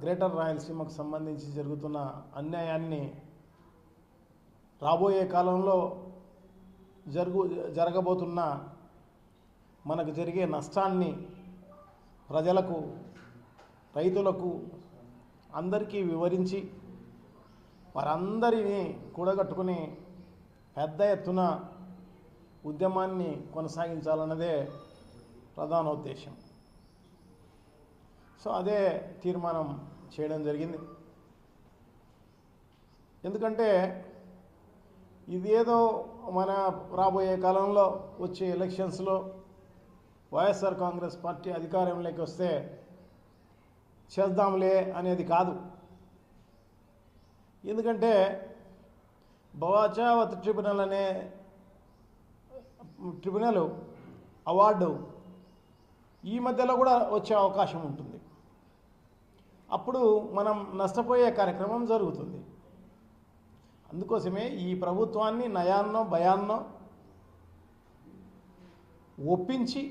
Greater రాయలసీమకు సంబంధించి జరుగుతున్న అన్యాయాన్ని రాబోయే కాలంలో జరగబోతున్న మనకు జరిగే నష్టాన్ని ప్రజలకు, రైతులకు అందరికీ వివరించి వారందరినీ కూడగట్టుకుని పెద్ద ఎత్తున ఉద్యమాన్ని కొనసాగించాలన్నదే ప్రధాన ఉద్దేశం. సో అదే తీర్మానం చేయడం జరిగింది. ఎందుకంటే ఇదేదో మన రాబోయే కాలంలో వచ్చే ఎలక్షన్స్లో వైఎస్ఆర్ కాంగ్రెస్ పార్టీ అధికారంలోకి వస్తే చేద్దాంలే అనేది కాదు. ఎందుకంటే బవాచావత్ ట్రిబ్యునల్ అనే ట్రిబ్యునల్ అవార్డు ఈ మధ్యలో కూడా వచ్చే అవకాశం ఉంటుంది. అప్పుడు మనం నష్టపోయే కార్యక్రమం జరుగుతుంది. అందుకోసమే ఈ ప్రభుత్వాన్ని నయాన్నో భయాన్నో ఒప్పించి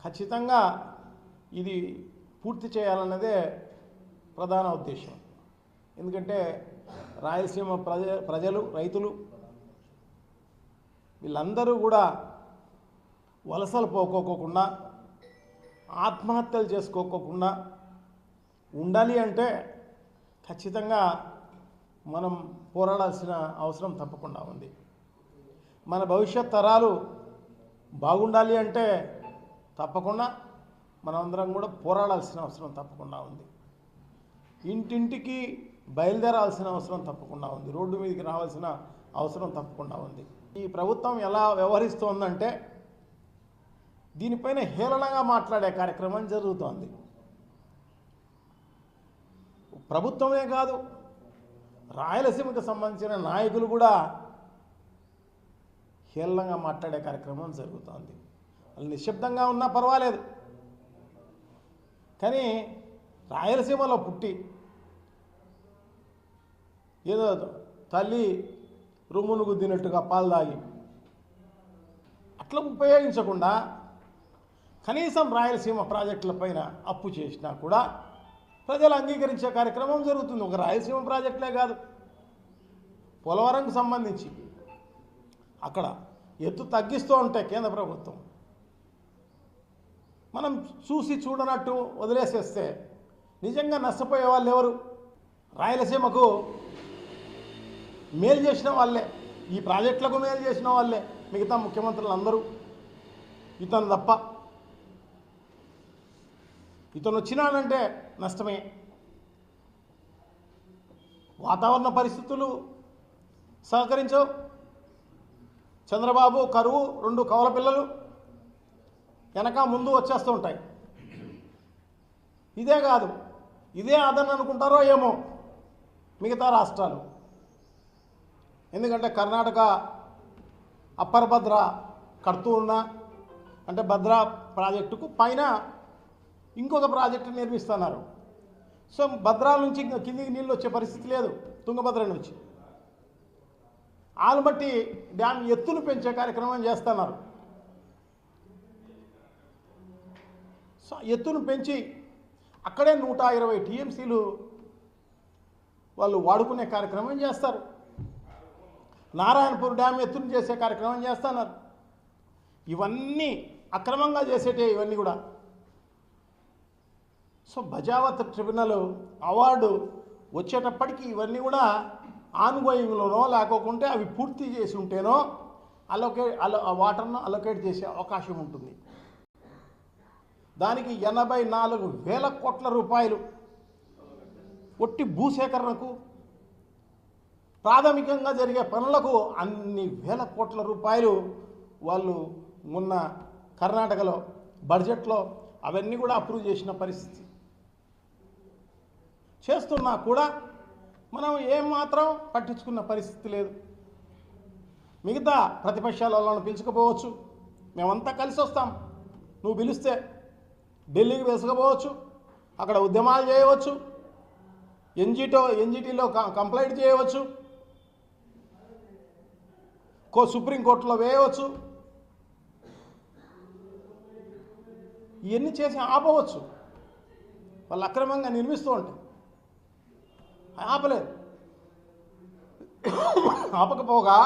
ఖచ్చితంగా ఇది పూర్తి చేయాలన్నదే ప్రధాన ఉద్దేశం. ఎందుకంటే రాయలసీమ ప్రజలు, రైతులు వీళ్ళందరూ కూడా వలసలు పోకోకుండా, ఆత్మహత్యలు చేసుకోకుండా ఉండాలి అంటే ఖచ్చితంగా మనం పోరాడాల్సిన అవసరం తప్పకుండా ఉంది. మన భవిష్యత్ తరాలు బాగుండాలి అంటే తప్పకుండా మనమందరం కూడా పోరాడాల్సిన అవసరం తప్పకుండా ఉంది. ఇంటింటికి బయలుదేరాల్సిన అవసరం తప్పకుండా ఉంది. రోడ్డు మీదకి రావాల్సిన అవసరం తప్పకుండా ఉంది. ఈ ప్రభుత్వం ఎలా వ్యవహరిస్తోందంటే దీనిపైన హేళనగా మాట్లాడే కార్యక్రమం జరుగుతోంది. ప్రభుత్వమే కాదు, రాయలసీమకు సంబంధించిన నాయకులు కూడా హేళనగా మాట్లాడే కార్యక్రమం జరుగుతోంది. వాళ్ళు నిశ్శబ్దంగా ఉన్నా పర్వాలేదు, కానీ రాయలసీమలో పుట్టి ఏదో తల్లి రొమ్మును గుద్దినట్టుగా పాలు తాగి అట్లా ఉపయోగించకుండా కనీసం రాయలసీమ ప్రాజెక్టుల పైన అప్పు చేసినా కూడా ప్రజలు అంగీకరించే కార్యక్రమం జరుగుతుంది. ఒక రాయలసీమ ప్రాజెక్టులే కాదు, పోలవరంకు సంబంధించి అక్కడ ఎత్తు తగ్గిస్తూ ఉంటే కేంద్ర ప్రభుత్వం మనం చూసి చూడనట్టు వదిలేసేస్తే నిజంగా నష్టపోయే వాళ్ళు ఎవరు? రాయలసీమకు మేలు చేసిన వాళ్ళే, ఈ ప్రాజెక్టులకు మేలు చేసిన వాళ్ళే, మిగతా ముఖ్యమంత్రులు అందరూ. ఇతను తప్ప, ఇతను వచ్చినాడంటే నష్టమే. వాతావరణ పరిస్థితులు సహకరించవు. చంద్రబాబు కరువు, 2 కవల పిల్లలు వెనక ముందు వచ్చేస్తూ ఉంటాయి. ఇదే కాదు, ఇదే అదని అనుకుంటారో ఏమో మిగతా రాష్ట్రాలు. ఎందుకంటే కర్ణాటక అప్పర్ భద్ర కడుతూ ఉన్నా అంటే భద్రా ప్రాజెక్టుకు పైన ఇంకొక ప్రాజెక్టు నిర్మిస్తున్నారు. సో భద్రా నుంచి కిందికి నీళ్ళు వచ్చే పరిస్థితి లేదు. తుంగభద్ర నుంచి ఆల్మట్టి డ్యామ్ ఎత్తును పెంచే కార్యక్రమం చేస్తున్నారు. సో ఎత్తును పెంచి అక్కడే 120 టీఎంసీలు వాళ్ళు వాడుకునే కార్యక్రమం చేస్తారు. నారాయణపూర్ డ్యామ్ ఎత్తును చేసే కార్యక్రమం చేస్తున్నారు. ఇవన్నీ అక్రమంగా చేసేటే ఇవన్నీ కూడా. సో బజావత్ ట్రిబ్యునల్ అవార్డు వచ్చేటప్పటికి ఇవన్నీ కూడా ఆన్గోయింగ్లోనో లేకోకుంటే అవి పూర్తి చేసి ఉంటేనో వాటర్ను అలొకేట్ చేసే అవకాశం ఉంటుంది. దానికి 84,000 కోట్ల రూపాయలు ఒట్టి భూసేకరణకు, ప్రాథమికంగా జరిగే పనులకు అన్ని వేల కోట్ల రూపాయలు వాళ్ళు మొన్న కర్ణాటకలో బడ్జెట్లో అవన్నీ కూడా అప్రూవ్ చేసిన పరిస్థితి. చేస్తున్నా కూడా మనం ఏమాత్రం పట్టించుకున్న పరిస్థితి లేదు. మిగతా ప్రతిపక్షాల వాళ్ళని పిలుచుకుపోవచ్చు, మేమంతా కలిసి వస్తాం, నువ్వు పిలిస్తే ఢిల్లీకి వేసుకుపోవచ్చు, అక్కడ ఉద్యమాలు చేయవచ్చు, ఎన్జిటీలో కంప్లైంట్ చేయవచ్చు, సుప్రీంకోర్టులో వేయవచ్చు, ఇవన్నీ చేసి ఆపవచ్చు. వాళ్ళు అక్రమంగా నిర్మిస్తూ ఉంటారు. ఆపలేదు. ఆపకపోగా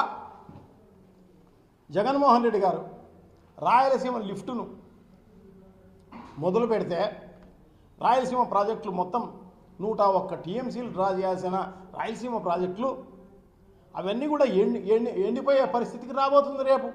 జగన్మోహన్ రెడ్డి గారు రాయలసీమ లిఫ్టును మొదలు పెడితే రాయలసీమ ప్రాజెక్టులు మొత్తం 101 టీఎంసీలు డ్రా చేయాల్సిన రాయలసీమ ప్రాజెక్టులు అవన్నీ కూడా ఎండిపోయే పరిస్థితికి రాబోతుంది రేపు.